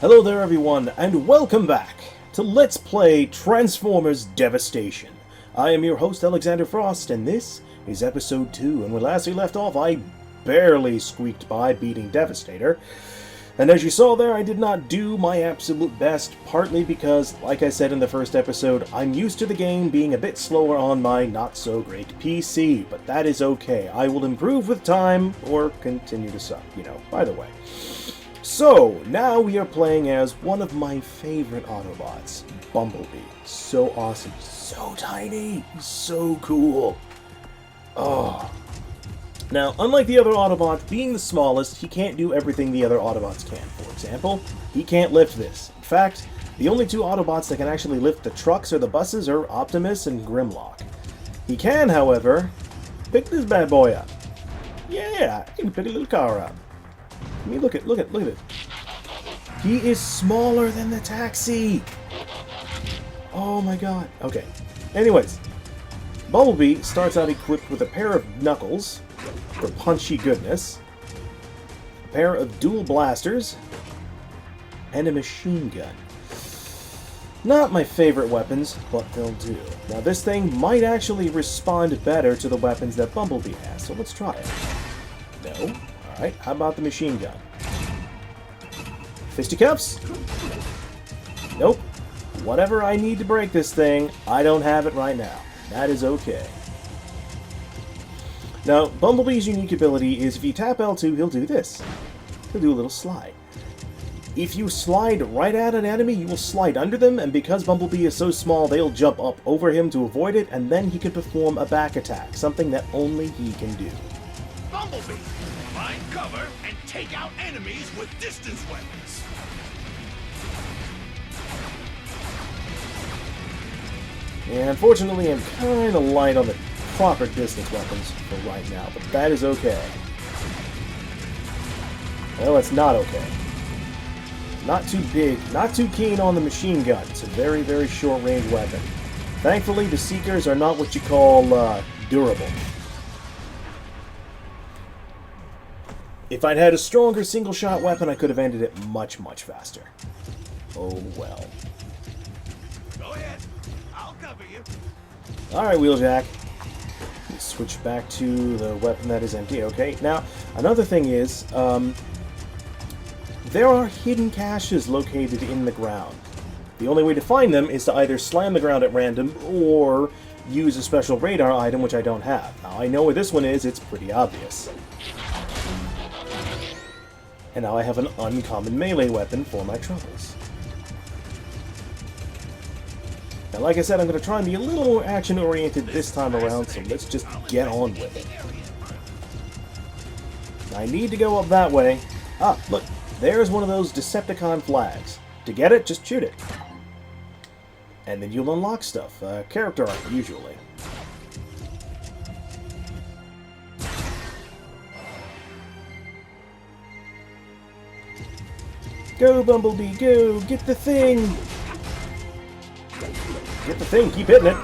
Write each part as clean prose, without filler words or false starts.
Hello there everyone, and welcome back to Let's Play Transformers Devastation. I am your host Alexander Frost, and this is episode 2, and when last we left off I barely squeaked by beating Devastator. And as you saw there, I did not do my absolute best, partly because, like I said in the first episode, I'm used to the game being a bit slower on my not-so-great PC, but that is okay. I will improve with time, or continue to suck, either way. So, now we are playing as one of my favorite Autobots, Bumblebee. So awesome, so tiny, so cool. Oh. Now, unlike the other Autobots, being the smallest, he can't do everything the other Autobots can. For example, he can't lift this. In fact, the only two Autobots that can actually lift the trucks or the buses are Optimus and Grimlock. He can, however, pick this bad boy up. Yeah, he can pick a little car up. I mean, look at it. He is smaller than the taxi! Oh my god. Okay. Anyways, Bumblebee starts out equipped with a pair of knuckles, for punchy goodness, a pair of dual blasters, and a machine gun. Not my favorite weapons, but they'll do. Now this thing might actually respond better to the weapons that Bumblebee has, so let's try it. No? Alright, how about the machine gun? Fisticuffs? Nope. Whatever I need to break this thing, I don't have it right now. That is okay. Now, Bumblebee's unique ability is if you tap L2, he'll do this. He'll do a little slide. If you slide right at an enemy, you will slide under them, and because Bumblebee is so small, they'll jump up over him to avoid it, and then he can perform a back attack, something that only he can do. Bumblebee! Find cover and take out enemies with distance weapons. And unfortunately, I'm kind of light on the proper distance weapons for right now, but that is okay. Well, it's not okay. Not too big, not too keen on the machine gun. It's a very, very short-range weapon. Thankfully, the Seekers are not what you call durable. If I'd had a stronger single-shot weapon, I could have ended it much, much faster. Oh well. Go ahead. I'll cover you. Alright, Wheeljack. Let's switch back to the weapon that is empty. Okay, now, another thing is, there are hidden caches located in the ground. The only way to find them is to either slam the ground at random, or use a special radar item, which I don't have. Now, I know where this one is, it's pretty obvious. And now I have an uncommon melee weapon for my troubles. Now, like I said, I'm going to try and be a little more action-oriented this time around, so let's just get on with it. I need to go up that way. Ah, look, there's one of those Decepticon flags. To get it, just shoot it. And then you'll unlock stuff. Character art, usually. Go, Bumblebee, go! Get the thing! Get the thing, keep hitting it!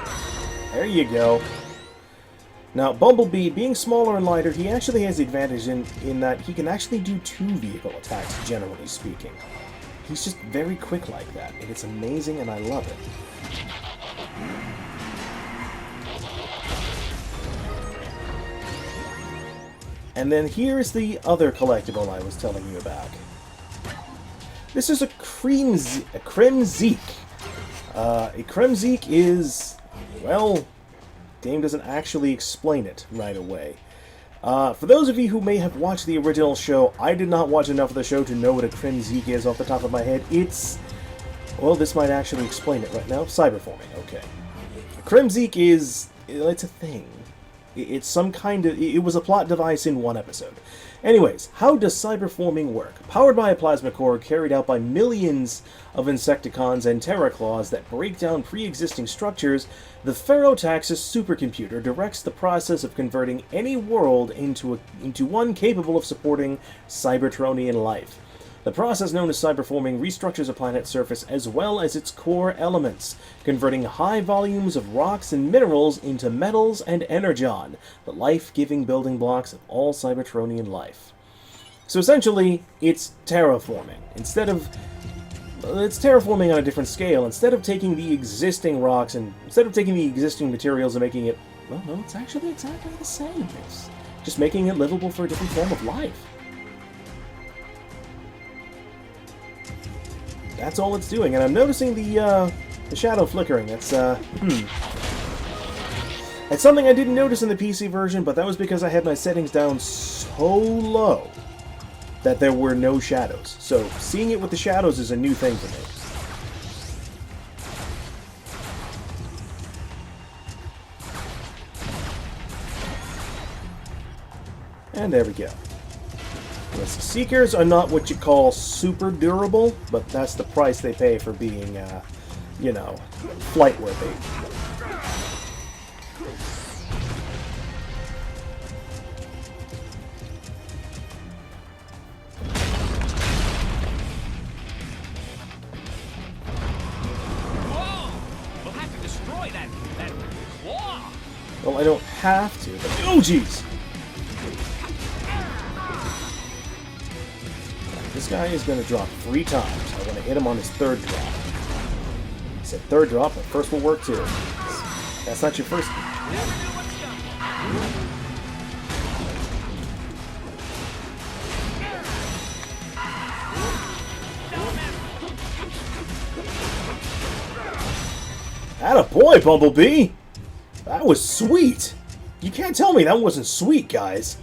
There you go. Now, Bumblebee, being smaller and lighter, he actually has the advantage in that he can actually do two vehicle attacks, generally speaking. He's just very quick like that, and it's amazing, and I love it. And then here's the other collectible I was telling you about. This is a Kremzeek. A Kremzeek is, well, game doesn't actually explain it right away. For those of you who may have watched the original show, I did not watch enough of the show to know what a Kremzeek is off the top of my head. It's, well, this might actually explain it right now. Cyberforming, okay. A Kremzeek is, it's a thing. It's some kind of, it was a plot device in one episode. Anyways, how does cyberforming work? Powered by a plasma core carried out by millions of Insecticons and Terraclaws that break down pre-existing structures, the Ferrotaxis supercomputer directs the process of converting any world into one capable of supporting Cybertronian life. The process known as cyberforming restructures a planet's surface as well as its core elements, converting high volumes of rocks and minerals into metals and energon, the life-giving building blocks of all Cybertronian life. So essentially, it's terraforming. Instead of It's terraforming on a different scale. Instead of taking the existing rocks and instead of taking the existing materials and making it, well, no, it's actually exactly the same. It's just making it livable for a different form of life. That's all it's doing, and I'm noticing the shadow flickering. That's It's something I didn't notice in the PC version, but that was because I had my settings down so low that there were no shadows. So seeing it with the shadows is a new thing for me. And there we go. Yes, Seekers are not what you call super durable, but that's the price they pay for being, you know, flight-worthy. Well, I don't have to, but... Oh, jeez! This guy is going to drop 3 times. I want to hit him on his 3rd drop. I said 3rd drop, but first will work too. That's not your first... Attaboy, Bumblebee! That was sweet! You can't tell me that wasn't sweet, guys.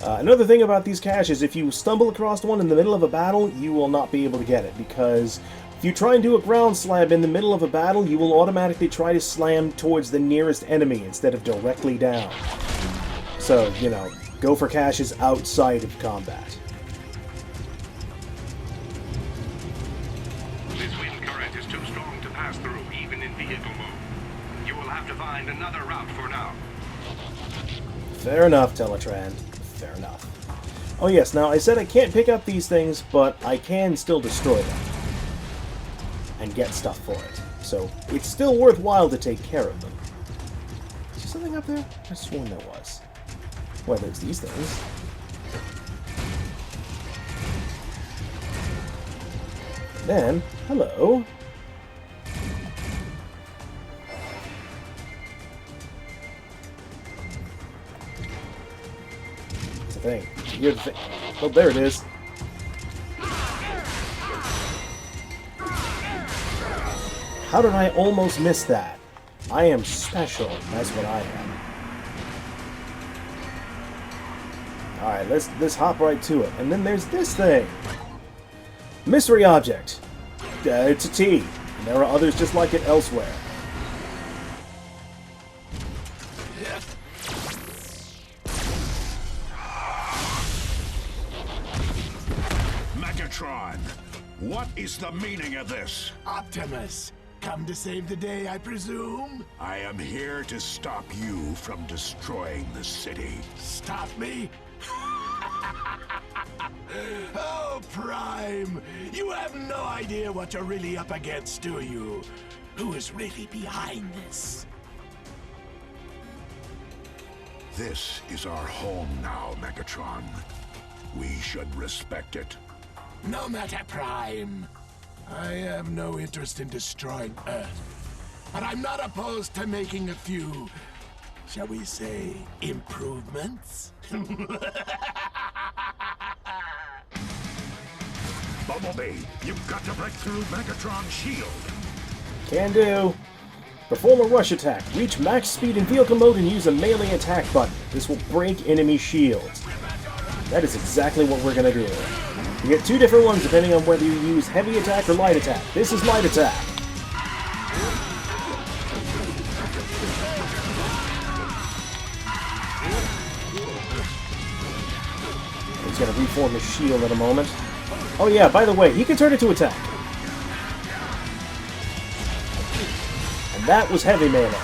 Another thing about these caches, if you stumble across one in the middle of a battle, you will not be able to get it, because if you try and do a ground slam in the middle of a battle, you will automatically try to slam towards the nearest enemy instead of directly down. So, you know, go for caches outside of combat. This wind current is too strong to pass through, even in vehicle mode. You will have to find another route for now. Fair enough, Teletran. Fair enough. Oh yes, now I said I can't pick up these things, but I can still destroy them. And get stuff for it. So, it's still worthwhile to take care of them. Is there something up there? I sworn there was. Well, there's these things. And then, hello. Thing. You're the thing. Oh, there it is. How did I almost miss that? I am special. That's what I am. Alright, let's hop right to it. And then there's this thing. Mystery object. It's a T. And there are others just like it elsewhere. Megatron, what is the meaning of this? Optimus, come to save the day, I presume? I am here to stop you from destroying the city. Stop me? Oh, Prime! You have no idea what you're really up against, do you? Who is really behind this? This is our home now, Megatron. We should respect it. No matter, Prime. I have no interest in destroying Earth. But I'm not opposed to making a few, shall we say, improvements? Bumblebee, you've got to break through Megatron's shield. Can do. Perform a rush attack. Reach max speed in vehicle mode and use a melee attack button. This will break enemy shields. That is exactly what we're going to do. You get 2 different ones depending on whether you use heavy attack or light attack. This is light attack. He's going to reform his shield in a moment. Oh yeah, by the way, he can turn it to attack. And that was heavy melee.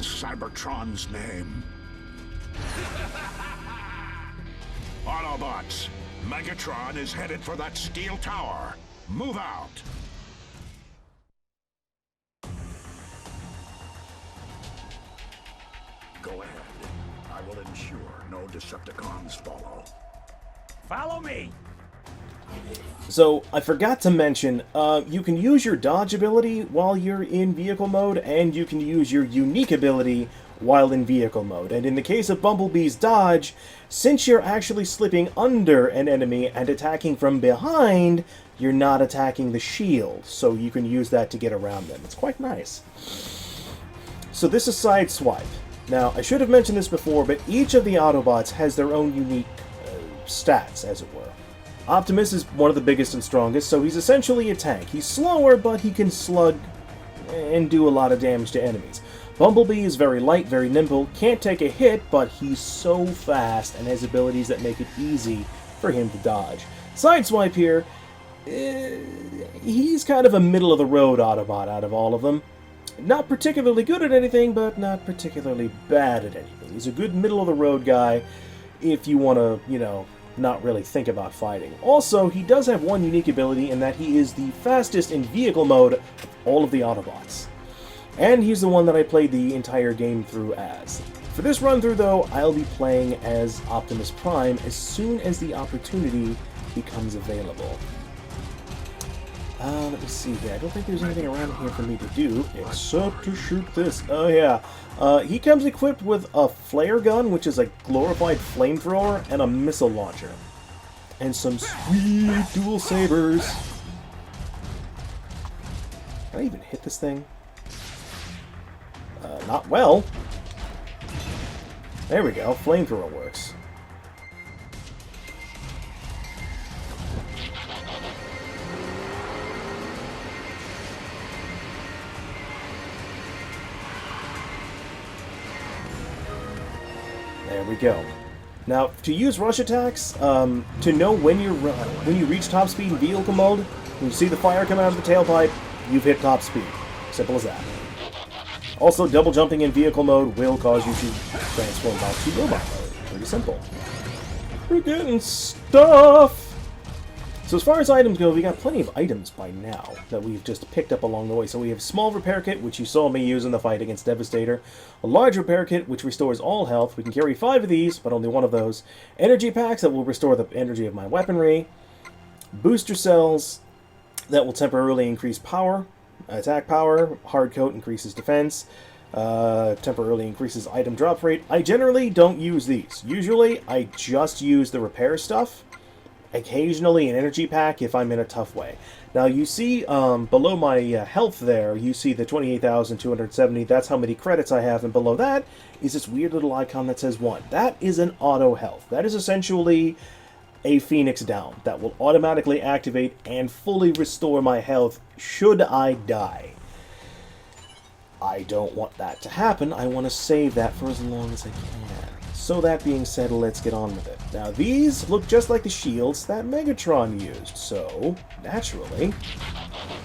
Cybertron's name. Autobots, Megatron is headed for that steel tower. Move out. Go ahead. I will ensure no Decepticons follow. Follow me! So, I forgot to mention, you can use your dodge ability while you're in vehicle mode, and you can use your unique ability while in vehicle mode. And in the case of Bumblebee's dodge, since you're actually slipping under an enemy and attacking from behind, you're not attacking the shield, so you can use that to get around them. It's quite nice. So this is Sideswipe. Now, I should have mentioned this before, but each of the Autobots has their own unique stats, as it were. Optimus is one of the biggest and strongest, so he's essentially a tank. He's slower, but he can slug and do a lot of damage to enemies. Bumblebee is very light, very nimble, can't take a hit, but he's so fast and has abilities that make it easy for him to dodge. Sideswipe here, he's kind of a middle-of-the-road Autobot out of all of them. Not particularly good at anything, but not particularly bad at anything. He's a good middle-of-the-road guy if you want to, you know, not really think about fighting. Also, he does have one unique ability in that he is the fastest in vehicle mode of all of the Autobots. And he's the one that I played the entire game through as. For this run-through, though, I'll be playing as Optimus Prime as soon as the opportunity becomes available. Let me see here. I don't think there's anything around here for me to do, except to shoot this. Oh, yeah. He comes equipped with a flare gun, which is a glorified flamethrower, and a missile launcher. And some sweet dual sabers. Can I even hit this thing? Not well. There we go. Flamethrower works. There we go. Now, to use rush attacks, to know when you reach top speed in vehicle mode, when you see the fire come out of the tailpipe, you've hit top speed. Simple as that. Also, double jumping in vehicle mode will cause you to transform back to robot mode. Pretty simple. We're getting stuff! So as far as items go, we got plenty of items by now that we've just picked up along the way. So we have a small repair kit, which you saw me use in the fight against Devastator. A large repair kit, which restores all health. We can carry 5 of these, but only 1 of those. Energy packs that will restore the energy of my weaponry. Booster cells that will temporarily increase power. Attack power. Hard coat increases defense. Temporarily increases item drop rate. I generally don't use these. Usually, I just use the repair stuff. Occasionally an energy pack if I'm in a tough way. Now you see below my health there, you see the 28,270. That's how many credits I have, and below that is this weird little icon that says 1. That is an auto health. That is essentially a Phoenix down that will automatically activate and fully restore my health should I die. I don't want that to happen. I want to save that for as long as I can. So that being said, let's get on with it. Now these look just like the shields that Megatron used, so naturally,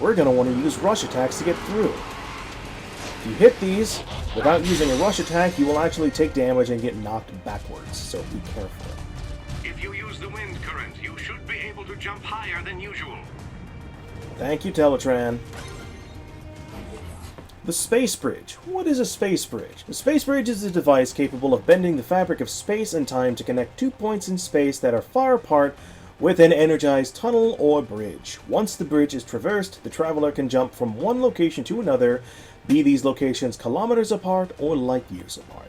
we're going to want to use rush attacks to get through. If you hit these without using a rush attack, you will actually take damage and get knocked backwards, so be careful. If you use the wind current, you should be able to jump higher than usual. Thank you, Teletran. The Space Bridge. What is a Space Bridge? A Space Bridge is a device capable of bending the fabric of space and time to connect 2 points in space that are far apart with an energized tunnel or bridge. Once the bridge is traversed, the traveler can jump from one location to another, be these locations kilometers apart or light years apart.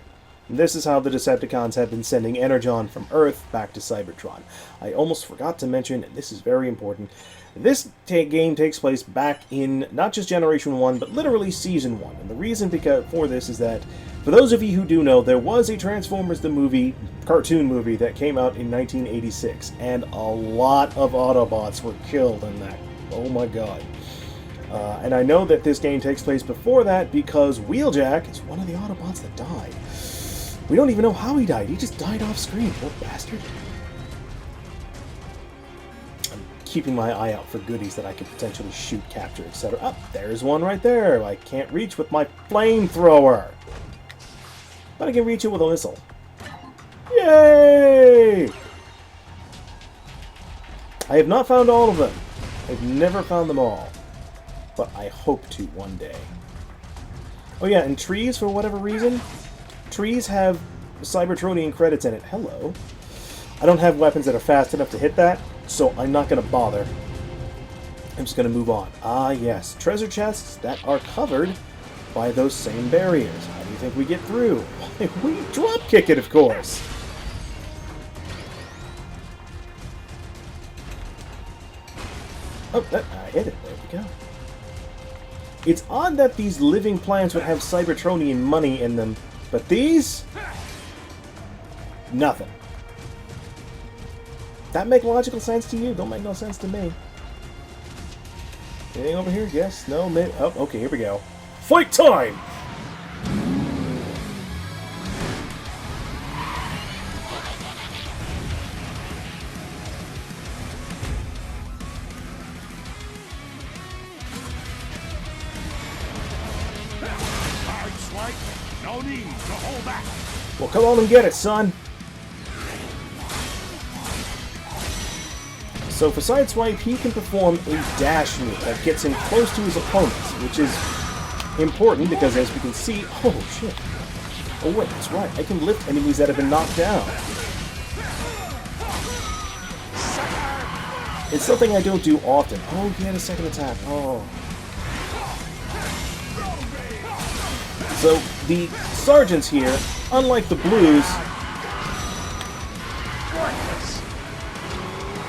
And this is how the Decepticons have been sending Energon from Earth back to Cybertron. I almost forgot to mention, and this is very important, this game takes place back in not just Generation 1, but literally Season 1. And the reason for this is that, for those of you who do know, there was a Transformers the movie, cartoon movie, that came out in 1986. And a lot of Autobots were killed in that. Oh my god. And I know that this game takes place before that because Wheeljack is one of the Autobots that died. We don't even know how he died. He just died off screen. Poor bastard. Keeping my eye out for goodies that I could potentially shoot, capture, etc. Oh, there's one right there. I can't reach with my flamethrower. But I can reach it with a missile. Yay! I have not found all of them. I've never found them all. But I hope to one day. Oh yeah, and trees, for whatever reason, trees have Cybertronian credits in it. Hello. I don't have weapons that are fast enough to hit that, so I'm not going to bother. I'm just going to move on. Ah yes, treasure chests that are covered by those same barriers. How do you think we get through? We drop kick it, of course. Oh, I hit it. There we go. It's odd that these living plants would have Cybertronian money in them, but these? Nothing. That make logical sense to you? Don't make no sense to me. Anything over here? Yes? No? Maybe? Oh, okay, here we go. Fight time! No need to hold back. Well, come on and get it, son. So for Sideswipe, he can perform a dash move that gets him close to his opponents, which is important because, as we can see... Oh, shit. Oh, wait, that's right. I can lift enemies that have been knocked down. It's something I don't do often. Oh, he had a second attack. Oh. So, the sergeants here, unlike the blues,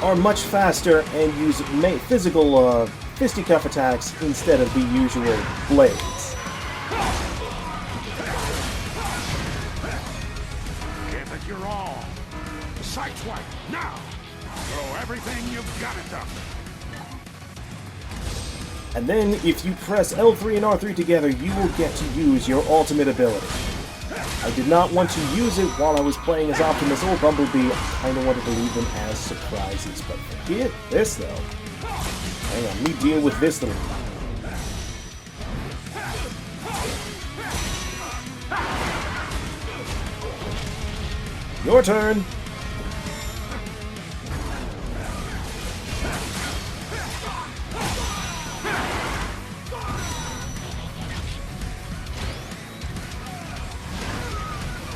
are much faster and use physical fisticuff attacks instead of the usual blades. Give it your all. Sideswipe, now! Throw everything you've got it done. And then, if you press L3 and R3 together, you will get to use your ultimate ability. I did not want to use it while I was playing as Optimus or Bumblebee. I kind of wanted to leave them as surprises. But forget this, though. Hang on, let me deal with this little... Your turn!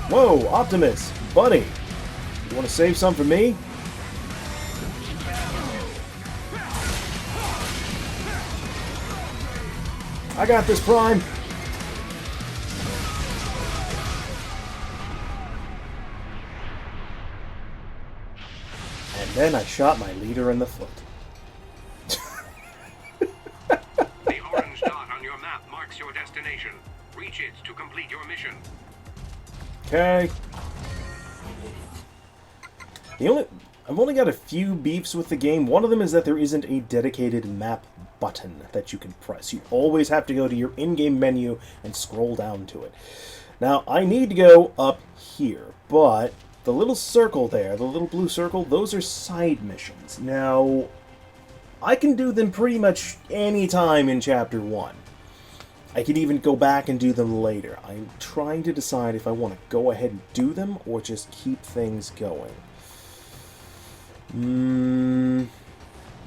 Whoa, Optimus! Buddy! You want to save some for me? I got this, Prime! And then I shot my leader in the foot. The orange dot on your map marks your destination. Reach it to complete your mission. Okay. I've only got a few beefs with the game. One of them is that there isn't a dedicated map button that you can press. You always have to go to your in-game menu and scroll down to it. Now, I need to go up here, but the little circle there, the little blue circle, those are side missions. Now, I can do them pretty much any time in Chapter 1. I can even go back and do them later. I'm trying to decide if I want to go ahead and do them or just keep things going.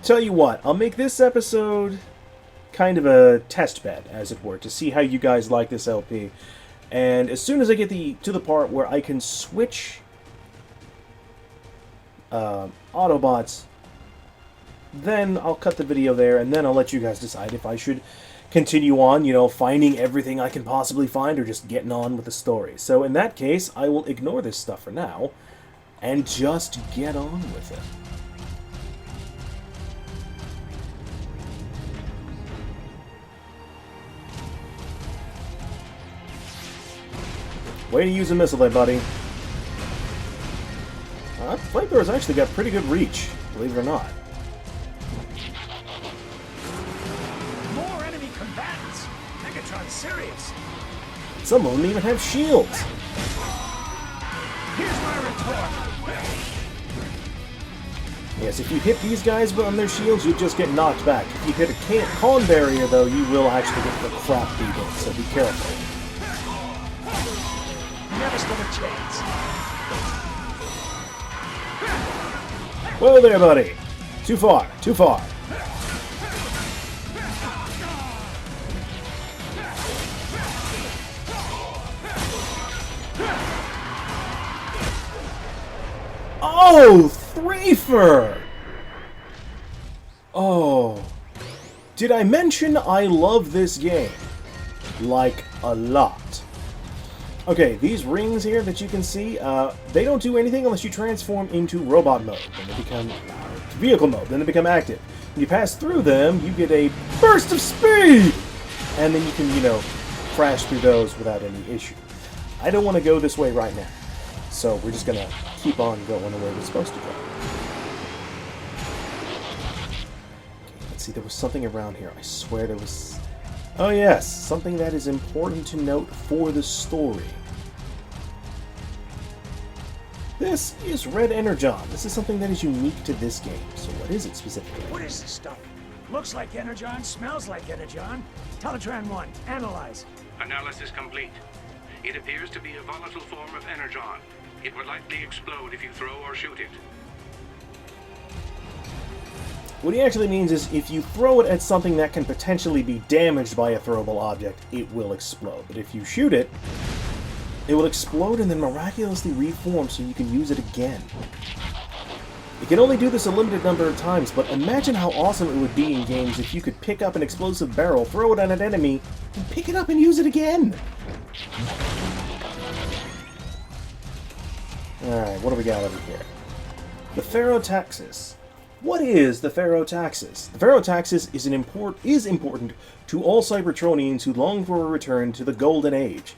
Tell you what, I'll make this episode kind of a test bed, as it were, to see how you guys like this LP. And as soon as I get to the part where I can switch Autobots, then I'll cut the video there, and then I'll let you guys decide if I should continue on, you know, finding everything I can possibly find, or just getting on with the story. So in that case, I will ignore this stuff for now, and just get on with it. Way to use a missile there, buddy. Flamethrower's actually got pretty good reach, believe it or not. More enemy combatants! Megatron's serious! Some of them even have shields! Here's my retort! Yes, if you hit these guys on their shields, you just get knocked back. If you hit a con barrier, though, you will actually get the crap beat in, so be careful. Never chance. Whoa there, buddy! Too far, too far. Oh, threefer! Oh. Did I mention I love this game? Like, a lot. Okay, these rings here that you can see, they don't do anything unless you transform into robot mode. Then they become vehicle mode, then they become active. When you pass through them, you get a burst of speed! And then you can, you know, crash through those without any issue. I don't want to go this way right now. So we're just gonna keep on going the way we're supposed to go. Okay, let's see, there was something around here. I swear there was... Oh yes, something that is important to note for the story. This is Red Energon. This is something that is unique to this game. So what is it specifically? What is this stuff? Looks like Energon, smells like Energon. Teletran 1, analyze. Analysis complete. It appears to be a volatile form of energon. It will likely explode if you throw or shoot it. What he actually means is if you throw it at something that can potentially be damaged by a throwable object, it will explode. But if you shoot it, it will explode and then miraculously reform so you can use it again. You can only do this a limited number of times, but imagine how awesome it would be in games if you could pick up an explosive barrel, throw it at an enemy, and pick it up and use it again! Alright, what do we got over here? The Ferrotaxis. What is the Ferrotaxis? The Ferrotaxis is important to all Cybertronians who long for a return to the Golden Age.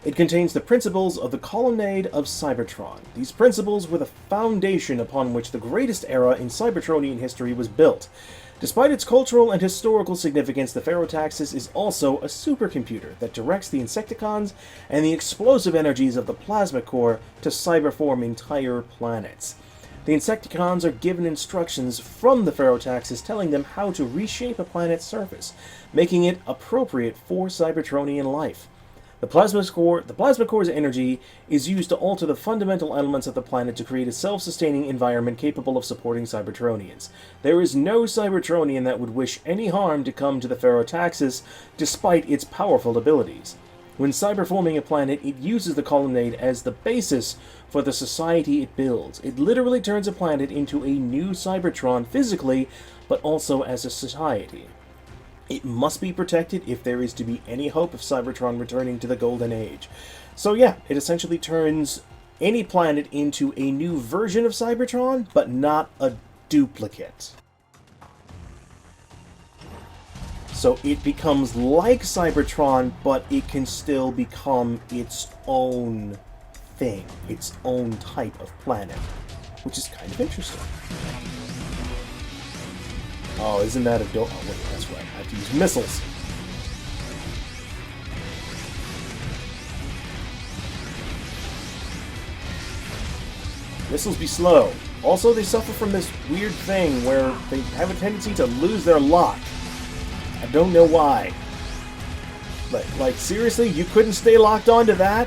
It contains the principles of the Colonnade of Cybertron. These principles were the foundation upon which the greatest era in Cybertronian history was built. Despite its cultural and historical significance, the Ferrotaxis is also a supercomputer that directs the Insecticons and the explosive energies of the Plasma Core to cyberform entire planets. The Insecticons are given instructions from the Ferrotaxis telling them how to reshape a planet's surface, making it appropriate for Cybertronian life. The Plasma Core's energy is used to alter the fundamental elements of the planet to create a self-sustaining environment capable of supporting Cybertronians. There is no Cybertronian that would wish any harm to come to the Ferrotaxis, despite its powerful abilities. When cyberforming a planet, it uses the Colonnade as the basis for the society it builds. It literally turns a planet into a new Cybertron physically, but also as a society. It must be protected if there is to be any hope of Cybertron returning to the Golden Age. So yeah, it essentially turns any planet into a new version of Cybertron, but not a duplicate. So it becomes like Cybertron, but it can still become its own thing, its own type of planet, which is kind of interesting. Oh, isn't that a oh, wait, that's right. I have to use missiles. Missiles be slow. Also, they suffer from this weird thing where they have a tendency to lose their lock. I don't know why. Like, seriously? You couldn't stay locked onto that?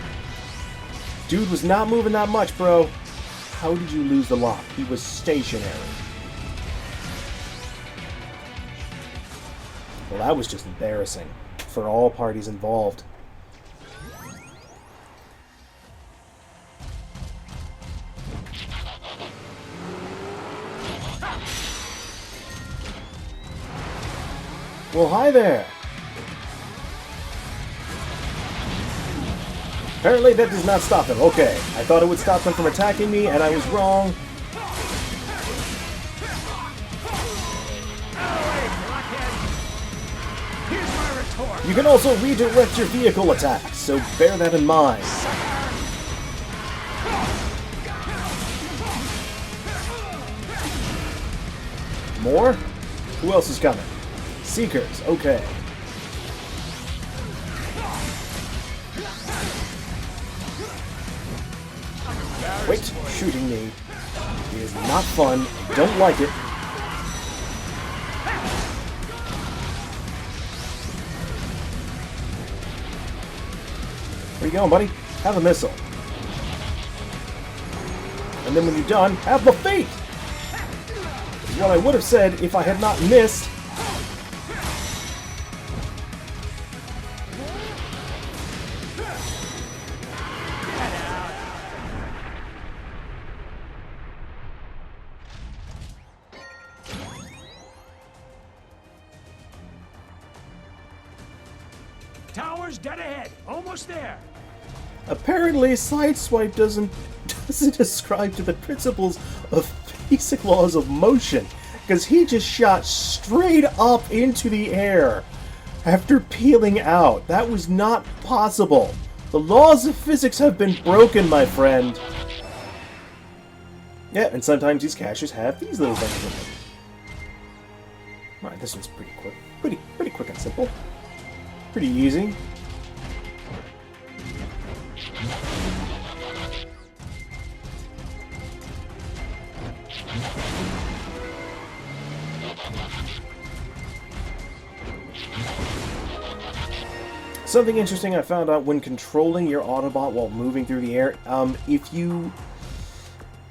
Dude was not moving that much, bro. How did you lose the lock? He was stationary. Well, that was just embarrassing for all parties involved. Well, hi there! Apparently that does not stop them. Okay, I thought it would stop them from attacking me, and I was wrong. You can also redirect your vehicle attacks, so bear that in mind. More? Who else is coming? Seekers, okay. Quit shooting me. It is not fun. I don't like it. Where you going, buddy? Have a missile. And then when you're done, have the fate! Is what I would have said if I had not missed. Tower's dead ahead. Almost there. Apparently, Sideswipe doesn't ascribe to the principles of basic laws of motion, because he just shot straight up into the air after peeling out. That was not possible. The laws of physics have been broken, my friend. Yeah, and sometimes these caches have these little things in them. Alright, this one's pretty quick. Pretty quick and simple. Pretty easy. Something interesting I found out when controlling your Autobot while moving through the air,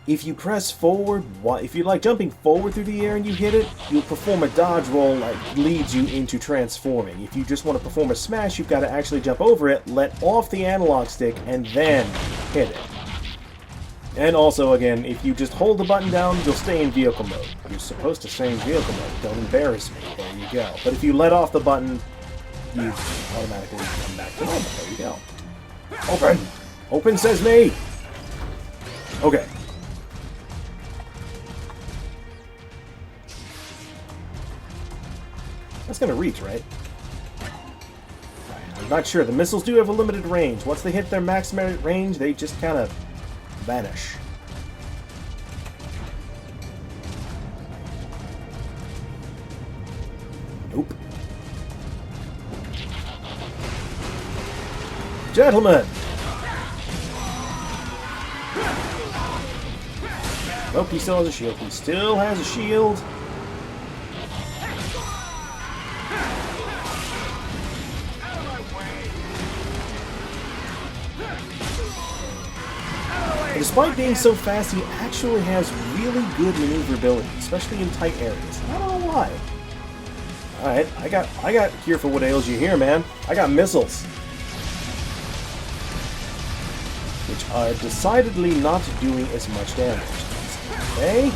if you press forward, if you're like jumping forward through the air and you hit it, you'll perform a dodge roll that leads you into transforming. If you just want to perform a smash, you've got to actually jump over it, let off the analog stick, and then hit it. And also, again, if you just hold the button down, you'll stay in vehicle mode. You're supposed to stay in vehicle mode. Don't embarrass me. There you go. But if you let off the button, you automatically come back to normal. There you go. Open! Open, says me! Okay. That's gonna reach, right? I'm not sure. The missiles do have a limited range. Once they hit their maximum range, they just kind of vanish. Nope. Gentlemen! Nope, he still has a shield. He still has a shield. Despite being so fast, he actually has really good maneuverability, especially in tight areas. I don't know why. Alright, I got cure for what ails you here, man. I got missiles. Which are decidedly not doing as much damage. Okay?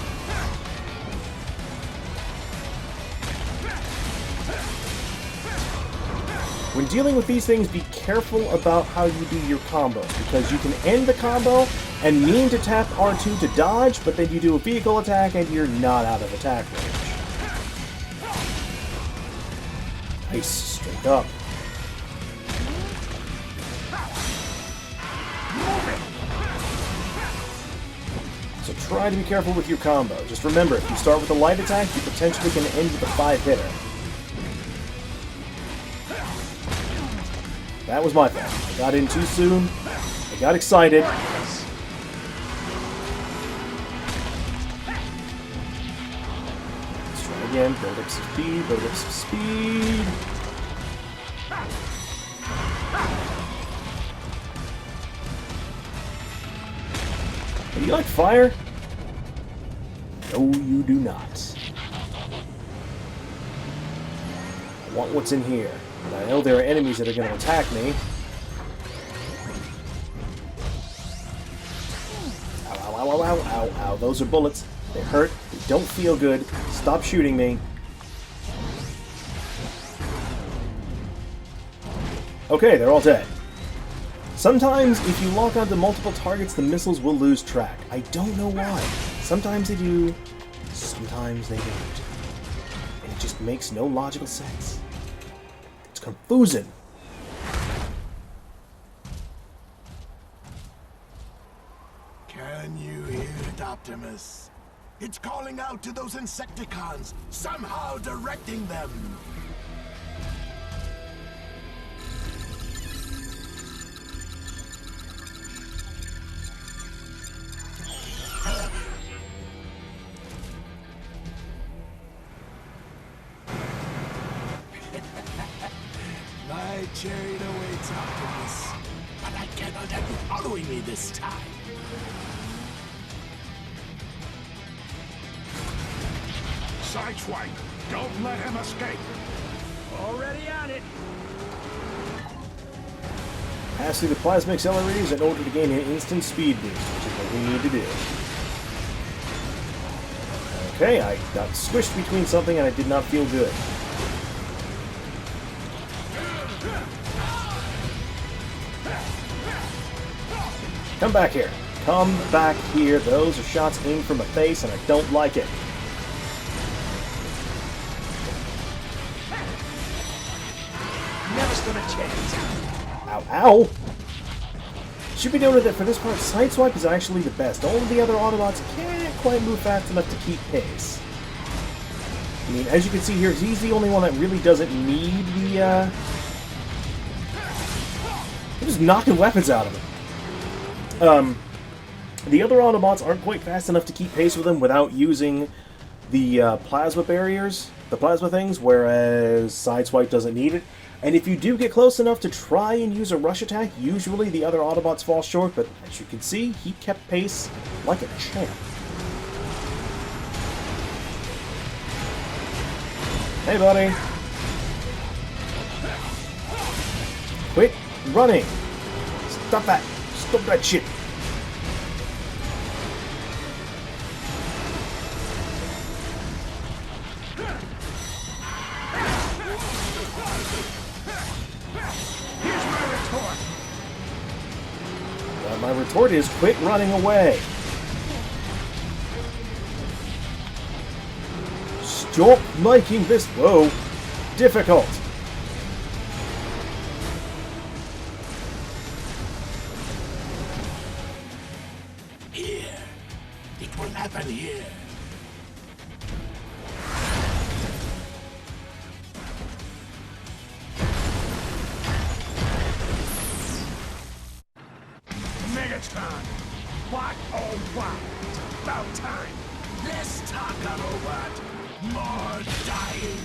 When dealing with these things, be careful about how you do your combos, because you can end the combo and mean to tap R2 to dodge, but then you do a vehicle attack and you're not out of attack range. Nice, straight up. So try to be careful with your combo. Just remember, if you start with a light attack, you potentially can end with a 5-hitter. That was my fault. I got in too soon. I got excited. Let's try again. Build up some speed. Build up some speed. Do you like fire? No, you do not. I want what's in here. And I know there are enemies that are going to attack me. Ow, ow, ow, ow, ow, ow, ow. Those are bullets. They hurt. They don't feel good. Stop shooting me. Okay, they're all dead. Sometimes, if you lock onto multiple targets, the missiles will lose track. I don't know why. Sometimes they do. Sometimes they don't. And it just makes no logical sense. It's confusing. Can you hear it, Optimus? It's calling out to those Insecticons, somehow directing them. My chariot awaits, Optimus, but I cannot have you following me this time. Sideswipe! Don't let him escape! Already on it. Pass through the plasma accelerators in order to gain an instant speed boost, which is what we need to do. Okay, I got squished between something and I did not feel good. Come back here. Come back here. Those are shots aimed from a face and I don't like it. Never stood a chance. Ow, ow! Should be noted that for this part, Sideswipe is actually the best. All of the other Autobots can't quite move fast enough to keep pace. I mean, as you can see here, he's the only one that really doesn't need the, They're just knocking weapons out of him. The other Autobots aren't quite fast enough to keep pace with him without using the plasma barriers, the plasma things, whereas Sideswipe doesn't need it. And if you do get close enough to try and use a rush attack, usually the other Autobots fall short, but as you can see, he kept pace like a champ. Hey, buddy. Quit running. Stop that. Stop that shit. My retort is quit running away. Stop making this, whoa, difficult. Here. It will happen here. Megatron! What? Oh, what? It's about time. Less talk, Autobot. More dying.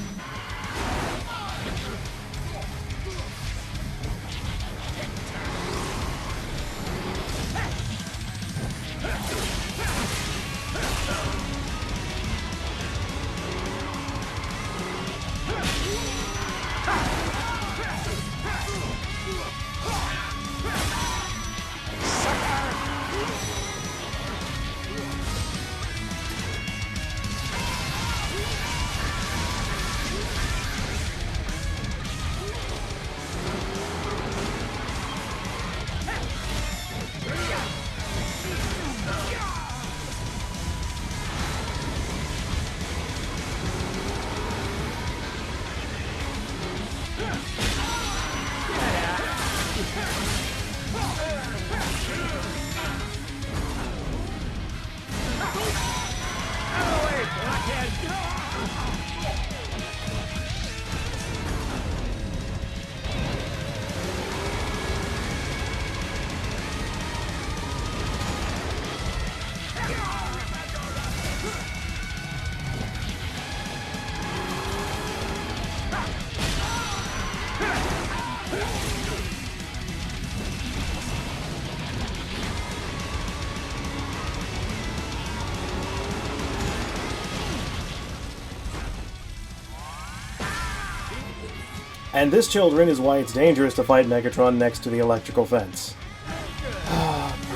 And this, children, is why it's dangerous to fight Megatron next to the electrical fence.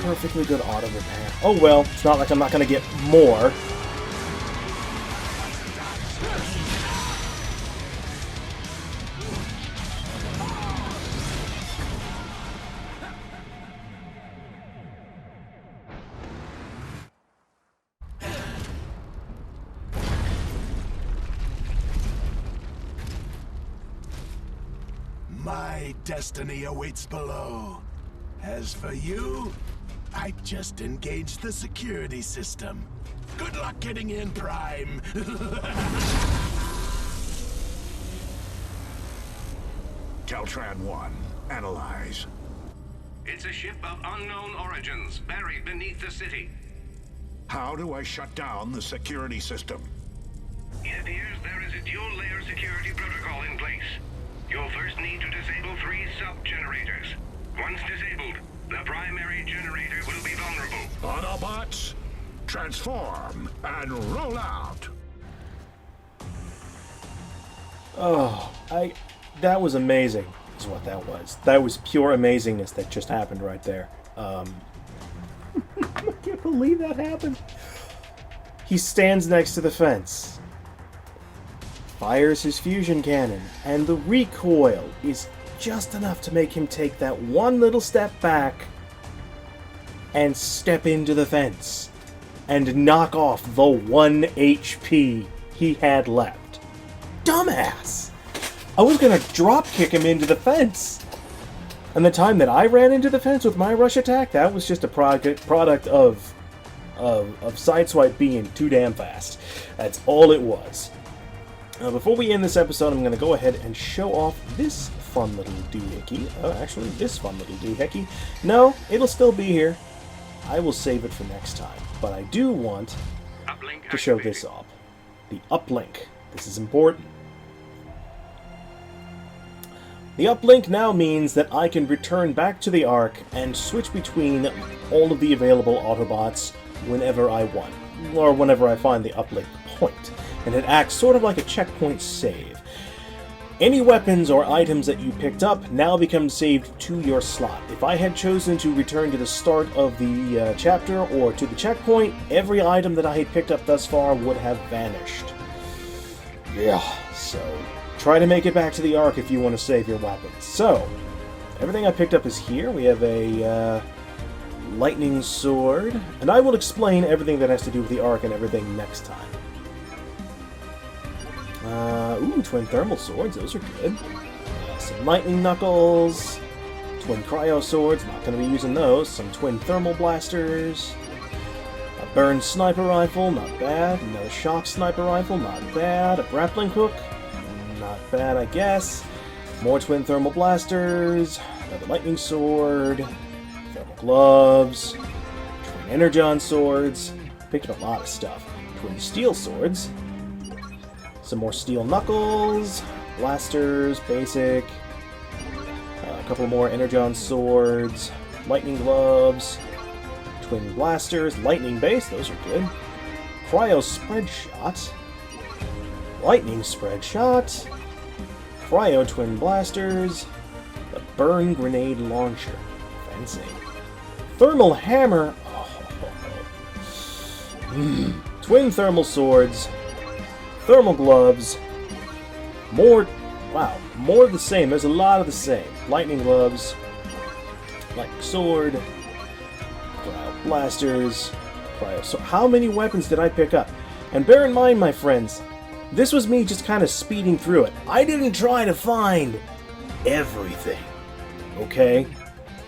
Perfectly good auto repair. Oh well, it's not like I'm not going to get more. My destiny awaits below. As for you, I just engaged the security system. Good luck getting in, Prime. Caltran 1, analyze. It's a ship of unknown origins, buried beneath the city. How do I shut down the security system? It appears there is a dual-layer security protocol in place. You'll first need to disable 3 sub-generators. Once disabled, the primary generator will be vulnerable. Autobots, transform and roll out! Oh, that was amazing, is what that was. That was pure amazingness that just happened right there. I can't believe that happened. He stands next to the fence, fires his fusion cannon, and the recoil is just enough to make him take that one little step back and step into the fence and knock off the 1 HP he had left. Dumbass! I was gonna drop kick him into the fence. And the time that I ran into the fence with my rush attack, that was just a product of Sideswipe being too damn fast. That's all it was. Before we end this episode, I'm going to go ahead and show off this fun little doohickey. Actually, this fun little doohickey. No, it'll still be here. I will save it for next time. But I do want to show this off. The uplink. This is important. The uplink now means that I can return back to the Ark and switch between all of the available Autobots whenever I want, or whenever I find the uplink point, and it acts sort of like a checkpoint save. Any weapons or items that you picked up now become saved to your slot. If I had chosen to return to the start of the chapter or to the checkpoint, every item that I had picked up thus far would have vanished. Yeah, so try to make it back to the Ark if you want to save your weapons. So, everything I picked up is here. We have a lightning sword, and I will explain everything that has to do with the Ark and everything next time. Ooh, twin thermal swords, those are good. Some lightning knuckles, twin cryo swords, not going to be using those. Some twin thermal blasters, a burn sniper rifle, not bad. Another shock sniper rifle, not bad. A grappling hook, not bad, I guess. More twin thermal blasters, another lightning sword, thermal gloves, twin energon swords. Picked up a lot of stuff. Twin steel swords. Some more steel knuckles, blasters, basic, a couple more energon swords, lightning gloves, twin blasters, lightning base, those are good, cryo spread shot, lightning spread shot, cryo twin blasters, the burn grenade launcher, fancy, thermal hammer, twin thermal swords, thermal gloves, more of the same. There's a lot of the same. Lightning gloves, lightning sword, cryo blasters, cryo. So how many weapons did I pick up? And bear in mind, my friends, this was me just kind of speeding through it. I didn't try to find everything, okay?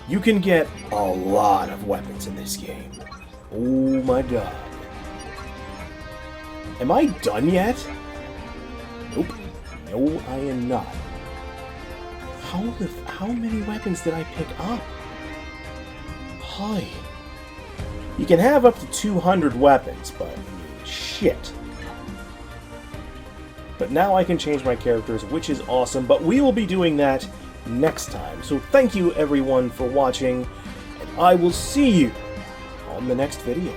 You can get a lot of weapons in this game. Oh my god. Am I done yet? Nope. No, I am not. How many weapons did I pick up? Hi. You can have up to 200 weapons, but shit. But now I can change my characters, which is awesome, but we will be doing that next time. So thank you everyone for watching, and I will see you on the next video.